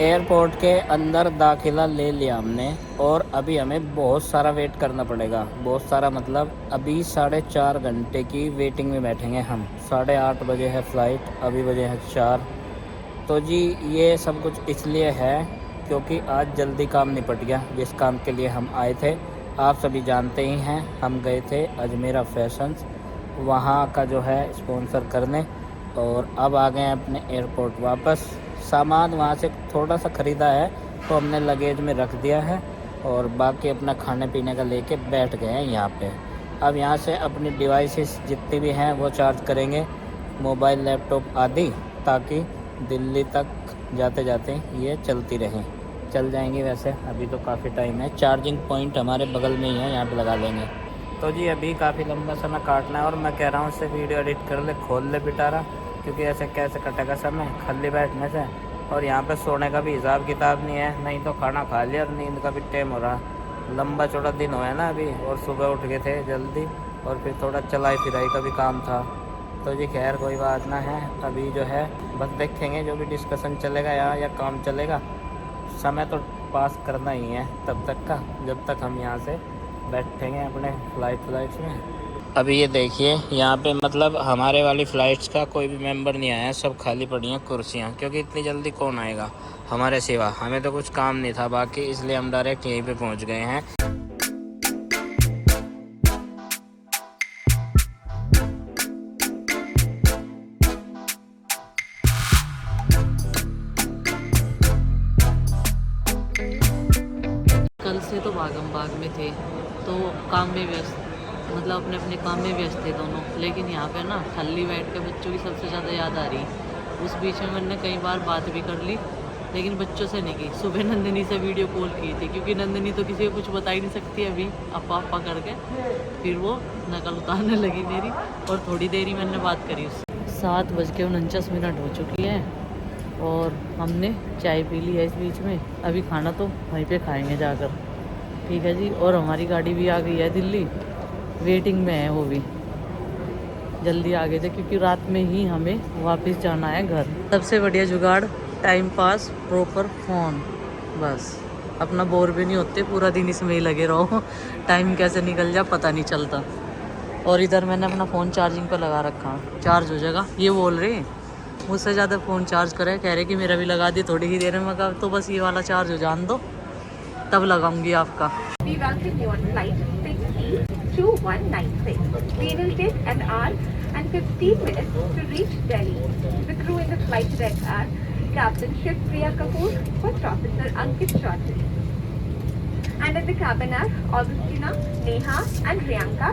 Airport के अंदर दाखिला ले लिया हमने और अभी हमें बहुत सारा वेट करना पड़ेगा। बहुत सारा मतलब अभी 4.5 घंटे की वेटिंग में बैठेंगे हम। 8:30 बजे है फ़्लाइट, अभी बजे हैं 4। तो जी ये सब कुछ इसलिए है क्योंकि आज जल्दी काम निपट गया जिस काम के लिए हम आए थे। आप सभी जानते ही हैं, हम गए थे अजमेरा फैशंस वहाँ का जो है स्पॉन्सर करने, और अब आ गए हैं अपने एयरपोर्ट वापस। सामान वहाँ से थोड़ा सा ख़रीदा है तो हमने लगेज में रख दिया है और बाकी अपना खाने पीने का लेके बैठ गए हैं यहाँ पे। अब यहाँ से अपनी डिवाइसेस जितनी भी हैं वो चार्ज करेंगे, मोबाइल, लैपटॉप आदि, ताकि दिल्ली तक जाते जाते ये चलती रहें। चल जाएंगी, वैसे अभी तो काफ़ी टाइम है। चार्जिंग पॉइंट हमारे बगल में ही है, यहाँ पे लगा लेंगे। तो जी अभी काफ़ी लंबा समय काटना है और मैं कह रहा हूँ इससे वीडियो एडिट कर ले, खोल ले पिटारा, क्योंकि ऐसे कैसे कटेगा समय खाली बैठने से। और यहाँ पे सोने का भी हिसाब किताब नहीं है, नहीं तो खाना खा लिया और नींद का भी टाइम हो रहा। लंबा चौड़ा दिन हुआ है ना अभी, और सुबह उठ गए थे जल्दी और फिर थोड़ा चलाई फिराई का भी काम था। तो जी खैर कोई बात ना है, अभी जो है बस देखेंगे जो भी डिस्कशन चलेगा यहाँ या काम चलेगा। समय तो पास करना ही है तब तक का, जब तक हम यहाँ से बैठेंगे अपने फ्लाइट्स में। अभी ये देखिए यहाँ पे मतलब हमारे वाली फ़्लाइट्स का कोई भी मेंबर नहीं आया है, सब खाली पड़ी हैं कुर्सियाँ, क्योंकि इतनी जल्दी कौन आएगा हमारे सिवा। हमें तो कुछ काम नहीं था बाकी, इसलिए हम डायरेक्ट यहीं पे पहुँच गए हैं। कल से तो भागम भाग में थे, तो काम में व्यस्त, मतलब अपने अपने काम में व्यस्त थे दोनों। लेकिन यहाँ पे ना खल्ली बैठ के बच्चों की सबसे ज़्यादा याद आ रही। उस बीच में मैंने कई बार बात भी कर ली, लेकिन बच्चों से नहीं की। सुबह नंदिनी से वीडियो कॉल की थी, क्योंकि नंदिनी तो किसी को कुछ बता ही नहीं सकती अभी, अपा करके। फिर वो नकल उतारने लगी मेरी, और थोड़ी देर ही मैंने बात करी उससे। 7:49 हो चुकी है और हमने चाय पी ली है इस बीच में। अभी खाना तो वहीं पे खाएंगे जाकर, ठीक है जी। और हमारी गाड़ी भी आ गई है दिल्ली, वेटिंग में है वो भी। जल्दी आ गए थे क्योंकि रात में ही हमें वापस जाना है घर। सबसे बढ़िया जुगाड़, टाइम पास, प्रॉपर फ़ोन, बस अपना बोर भी नहीं होते, पूरा दिन इसमें ही लगे रहो। टाइम कैसे निकल जाए पता नहीं चलता। और इधर मैंने अपना फ़ोन चार्जिंग पर लगा रखा, चार्ज हो जाएगा। ये बोल रहे मुझसे ज़्यादा फ़ोन चार्ज करे, कह रहे कि मेरा भी लगा दिए थोड़ी ही देर में। मगर तो बस ये वाला चार्ज हो जान दो, तब लगाऊंगी आपका। We welcome you on flight 6E2196. We will take an hour and 15 minutes to reach Delhi. The crew in the flight today are Captain Shiv Priya Kapoor, First Officer Ankit Chaudhary. And in the cabin are Augustina, Neha and Priyanka.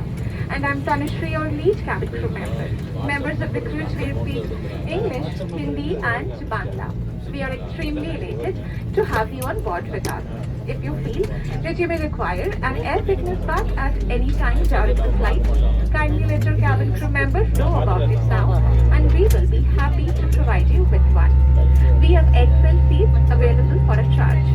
And I'm Tanushree, your lead cabin crew member. Members of the crew will speak English, Hindi and Bangla. We are extremely elated to have you on board with us. If you feel that you may require an air sickness bath at any time during the flight, kindly let your cabin crew members know about it now, and we will be happy to provide you with one. We have excellent seats available for a charge.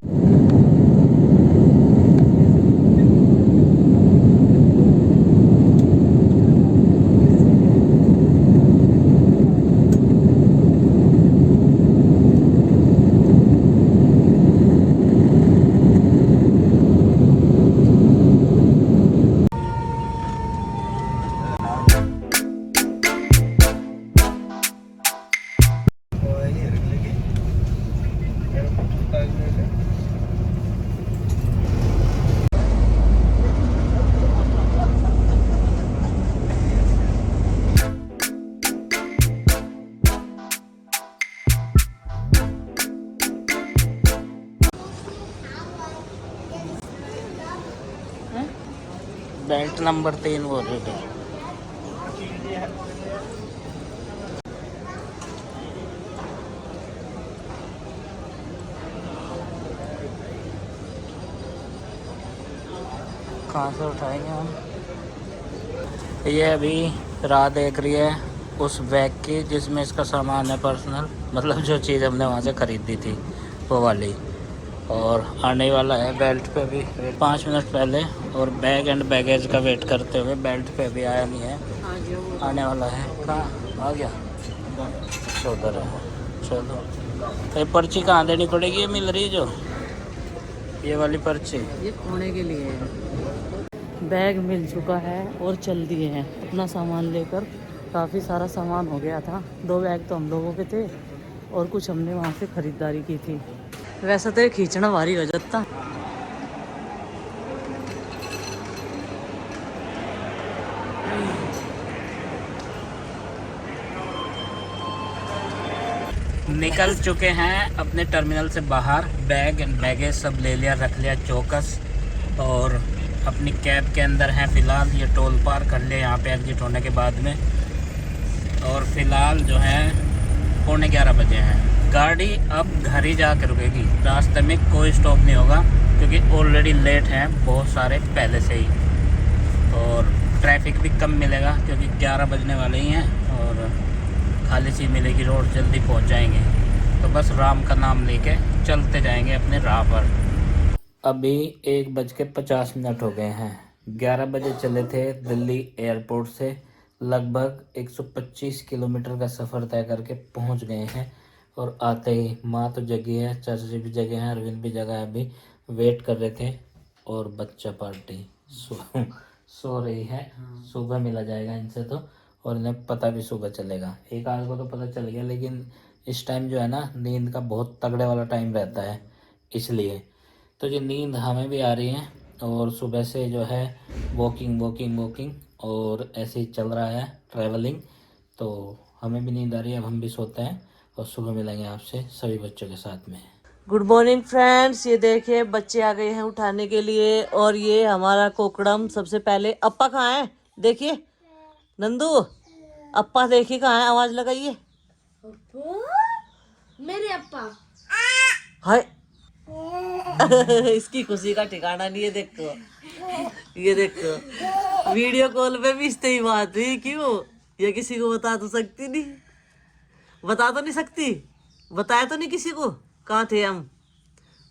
Belt number 3 बोल रहे थे। कहाँ से उठाएंगे हम? ये अभी राह देख रही है उस बैग की जिसमें इसका सामान है पर्सनल, मतलब जो चीज़ हमने वहाँ से ख़रीदी थी वो वाली। और आने वाला है बेल्ट पे भी 5 मिनट पहले, और बैग एंड बैगेज का वेट करते हुए बेल्ट पे भी आया नहीं है, आने वाला है। कहाँ आ गया? उधर है, चलो। ये पर्ची कहाँ देनी पड़ेगी? ये मिल रही है जो ये वाली पर्ची, ये खोने के लिए है। बैग मिल चुका है और चल दिए हैं अपना सामान लेकर। काफ़ी सारा सामान हो गया था, 2 बैग तो हम लोगों के थे और कुछ हमने वहाँ से ख़रीदारी की थी। वैसे तो ये खींचना भारी हो जाता। निकल चुके हैं अपने टर्मिनल से बाहर। बैग एंड बैगेज सब ले लिया, रख लिया चौकस, और अपनी कैब के अंदर हैं फ़िलहाल। ये टोल पार कर लिया यहाँ पे एग्जिट होने के बाद में। और फ़िलहाल जो है 11:15 बजे हैं। गाड़ी अब घर ही जा कर रुकेगी, रास्ते में कोई स्टॉप नहीं होगा क्योंकि ऑलरेडी लेट हैं बहुत सारे पहले से ही, और ट्रैफिक भी कम मिलेगा क्योंकि 11 बजने वाले ही हैं और खाली सी मिलेगी रोड, जल्दी पहुंच जाएंगे। तो बस राम का नाम लेके चलते जाएंगे अपने राह पर। अभी 1:50 हो गए हैं। 11 बजे चले थे दिल्ली एयरपोर्ट से। लगभग 125 किलोमीटर का सफ़र तय करके पहुंच गए हैं। और आते ही माँ तो जगी है, चाचा भी जगे हैं, अरविंद भी जगा है, अभी वेट कर रहे थे। और बच्चा पार्टी सो रही है। सुबह मिला जाएगा इनसे तो, और इन्हें पता भी सुबह चलेगा। एक आध को तो पता चल गया, लेकिन इस टाइम जो है ना नींद का बहुत तगड़े वाला टाइम रहता है, इसलिए तो ये नींद हमें भी आ रही है। और सुबह से जो है वॉकिंग और ऐसे ही चल रहा है ट्रैवलिंग, तो हमें भी नींद आ रही है। अब हम भी सोते हैं और सुबह मिलेंगे आपसे सभी बच्चों के साथ में। गुड मॉर्निंग फ्रेंड्स, ये देखिए बच्चे आ गए हैं उठाने के लिए। और ये हमारा कोकड़म सबसे पहले। अप्पा कहाँ है? देखिए नंदू, अप्पा देखिए कहाँ है, आवाज लगाइए। मेरे अप्पा। हाय इसकी खुशी का ठिकाना नहीं है। देखो ये देखो, वीडियो कॉल पे भी इस ही बात हुई। क्यों? ये किसी को बता तो सकती नहीं, बता तो नहीं सकती, बताया तो नहीं किसी को। कहाँ थे हम?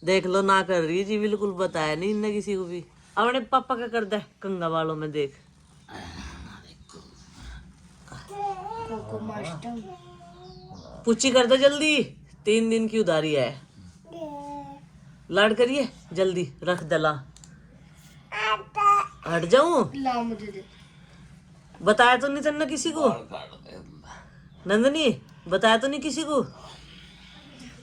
देख लो ना कर रही जी, बिल्कुल बताया नहीं इनने किसी को भी। अपने पापा का कर दे कंगा वालों में देख। पूछी कर दे जल्दी, 3 दिन की उधारी है। लाड करिए जल्दी, रख दला। हट जाऊं? ला मुझे दे। बताया तो नहीं तेने किसी को? नंदनी बताया तो नहीं किसी को?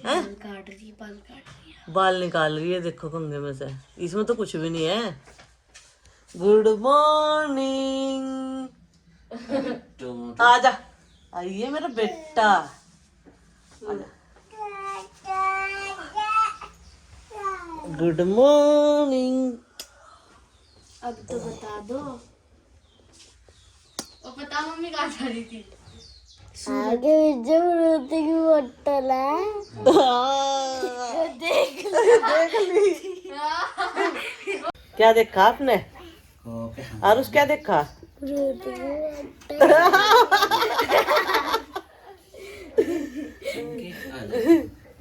हैं? काट रही, बाल काट रही। बाल निकाल रही है, देखो कंघे में से। इसमें तो कुछ भी नहीं है। Good morning. आजा, आइए मेरा बेटा। Good morning. अब तो बता दो। और पता मम्मी कहाँ जा रही थी? आगे जरूरत की बोतल है। देख ली। क्या देखा आपने? आरुष क्या देखा?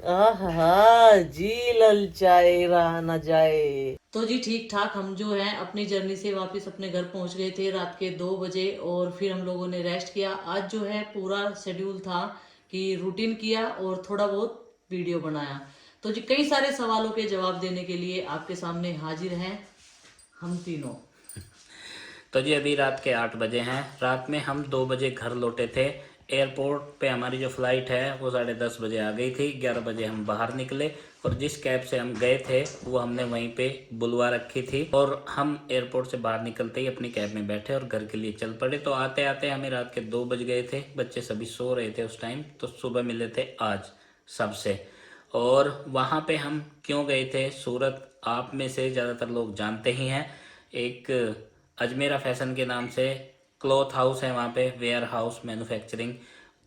आहा जी ललचाए रहा न जाए। तो जी ठीक ठाक हम जो है अपनी जर्नी से वापस अपने घर पहुंच गए थे रात के 2 बजे। और फिर हम लोगों ने रेस्ट किया। आज जो है पूरा शेड्यूल था कि रूटीन किया और थोड़ा बहुत वीडियो बनाया। तो जी कई सारे सवालों के जवाब देने के लिए आपके सामने हाजिर हैं हम तीनों। तो जी अभी रात के 8 बजे हैं। रात में हम 2 बजे घर लौटे थे। एयरपोर्ट पे हमारी जो फ़्लाइट है वो 10:30 बजे आ गई थी। 11 बजे हम बाहर निकले और जिस कैब से हम गए थे वो हमने वहीं पे बुलवा रखी थी। और हम एयरपोर्ट से बाहर निकलते ही अपनी कैब में बैठे और घर के लिए चल पड़े। तो आते आते हमें रात के 2 बज गए थे। बच्चे सभी सो रहे थे उस टाइम। तो सुबह मिले थे आज सबसे। और वहाँ पे हम क्यों गए थे? सूरत आप में से ज़्यादातर लोग जानते ही हैं। एक अजमेरा फैशन के नाम से क्लॉथ हाउस है वहाँ पे, वेयर हाउस मैन्युफैक्चरिंग,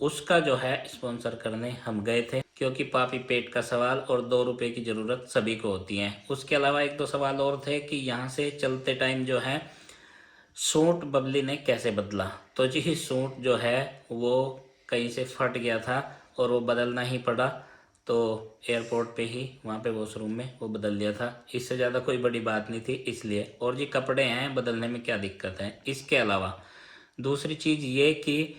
उसका जो है स्पॉन्सर करने हम गए थे। क्योंकि पापी पेट का सवाल और 2 रुपए की ज़रूरत सभी को होती है। उसके अलावा 1-2 सवाल और थे कि यहाँ से चलते टाइम जो है सूट बबली ने कैसे बदला। तो जी सूट जो है वो कहीं से फट गया था और वो बदलना ही पड़ा। तो एयरपोर्ट पे ही वहाँ पे वॉशरूम में वो बदल लिया था। इससे ज़्यादा कोई बड़ी बात नहीं थी इसलिए। और जी कपड़े हैं, बदलने में क्या दिक्कत है। इसके अलावा दूसरी चीज़ ये कि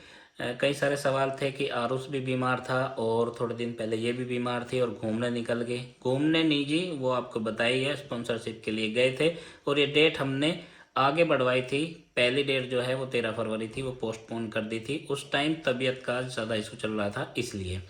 कई सारे सवाल थे कि आरुष भी बीमार था और थोड़े दिन पहले ये भी बीमार थी और घूमने निकल गई। घूमने नहीं जी, वो आपको बताई है, स्पॉन्सरशिप के लिए गए थे और ये डेट हमने आगे बढ़वाई थी। पहली डेट जो है वो 13 फरवरी थी, वो पोस्टपोन कर दी थी। उस टाइम तबीयत का ज़्यादा इशू चल रहा था इसलिए।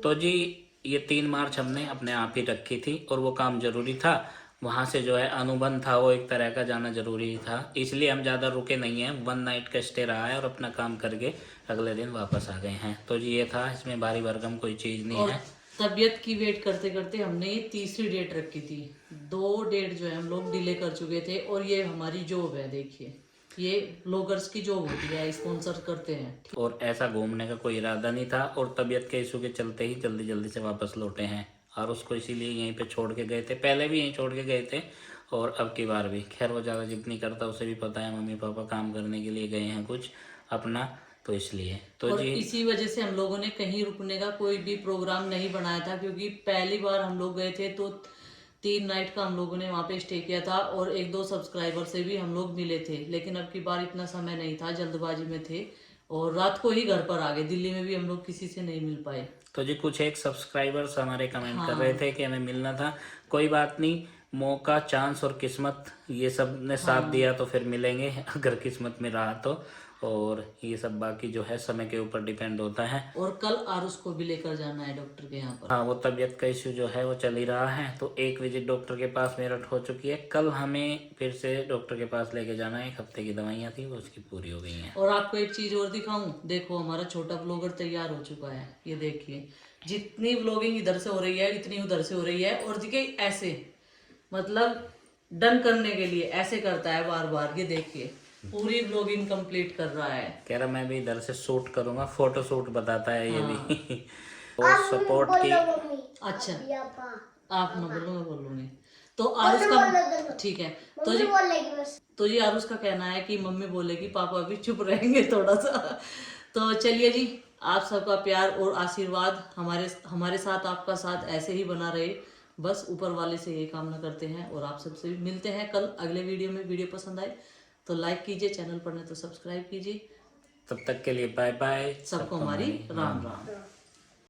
तो जी ये 3 मार्च हमने अपने आप ही रखी थी और वो काम ज़रूरी था। वहाँ से जो है अनुबंध था, वो एक तरह का जाना ज़रूरी था, इसलिए हम ज़्यादा रुके नहीं हैं। 1 नाइट का स्टे रहा है और अपना काम करके अगले दिन वापस आ गए हैं। तो जी ये था, इसमें भारी भरकम कोई चीज़ नहीं और है। तबीयत की वेट करते करते हमने ये तीसरी डेट रखी थी। 2 डेट जो है हम लोग डिले कर चुके थे। और ये हमारी जॉब है, देखिए ये ब्लॉगर्स की जॉब होती है, स्पॉन्सर करते हैं। और ऐसा घूमने का कोई इरादा नहीं था और तबीयत के इशू के चलते ही जल्दी जल्दी से वापस लौटे हैं और उसको इसीलिए यहीं पे छोड़ के गए थे। पहले भी यहीं छोड़ के गए थे और अब की बार भी। खैर वो ज़्यादा जिद नहीं करता, उसे भी पता है मम्मी पापा काम करने के लिए गए हैं कुछ अपना, तो इसलिए। तो और जी इसी वजह से हम लोगों ने कहीं रुकने का कोई भी प्रोग्राम नहीं बनाया था, क्योंकि पहली बार हम लोग गए थे तो 3 नाइट का हम लोगों ने वहाँ पे स्टे किया था और 1-2 सब्सक्राइबर से भी हम लोग मिले थे। लेकिन अब की बार इतना समय नहीं था, जल्दबाजी में थे और रात को ही घर पर आ गए। दिल्ली में भी हम लोग किसी से नहीं मिल पाए। तो जी कुछ एक सब्सक्राइबर्स हमारे कमेंट कर रहे थे कि हमें मिलना था। कोई बात नहीं, मौका, चांस और किस्मत ये सब ने साथ दिया तो फिर मिलेंगे अगर किस्मत में रहा तो। और ये सब बाकी जो है समय के ऊपर डिपेंड होता है। और कल आरुष को भी लेकर जाना है डॉक्टर के यहाँ पर। हाँ, वो तबीयत का इश्यू जो है वो चल ही रहा है। तो एक विजिट डॉक्टर के पास मेरठ हो चुकी है, कल हमें फिर से डॉक्टर के पास लेके जाना है। 1 हफ्ते की दवाइयाँ थी वो उसकी पूरी हो गई हैं। और आपको एक चीज और दिखाऊं, देखो हमारा छोटा ब्लॉगर तैयार हो चुका है। ये देखिए, जितनी ब्लॉगिंग इधर से हो रही है इतनी उधर से हो रही है। और देखिए ऐसे, मतलब डन करने के लिए ऐसे करता है बार बार। ये देखिए पूरी ब्लॉगिंग कंप्लीट कर रहा है। कह रहा मैं भी इधर से शूट करूंगा, फोटो शूट बताता है ये भी। और सपोर्ट की। अच्छा, आप ना बोलो, मैं बोलूंगी। तो आरुष का ठीक है। तो जी आरुष का कहना है कि मम्मी बोलेगी, पापा भी चुप रहेंगे थोड़ा सा। तो चलिए जी, आप सबका प्यार और आशीर्वाद हमारे साथ, आपका साथ ऐसे ही बना रहे। बस ऊपर वाले से ये कामना करते हैं। और आप सबसे मिलते हैं कल अगले वीडियो में। वीडियो पसंद आए तो लाइक कीजिए, चैनल पर नहीं तो सब्सक्राइब कीजिए। तब तक के लिए बाय बाय। सबको हमारी राम राम।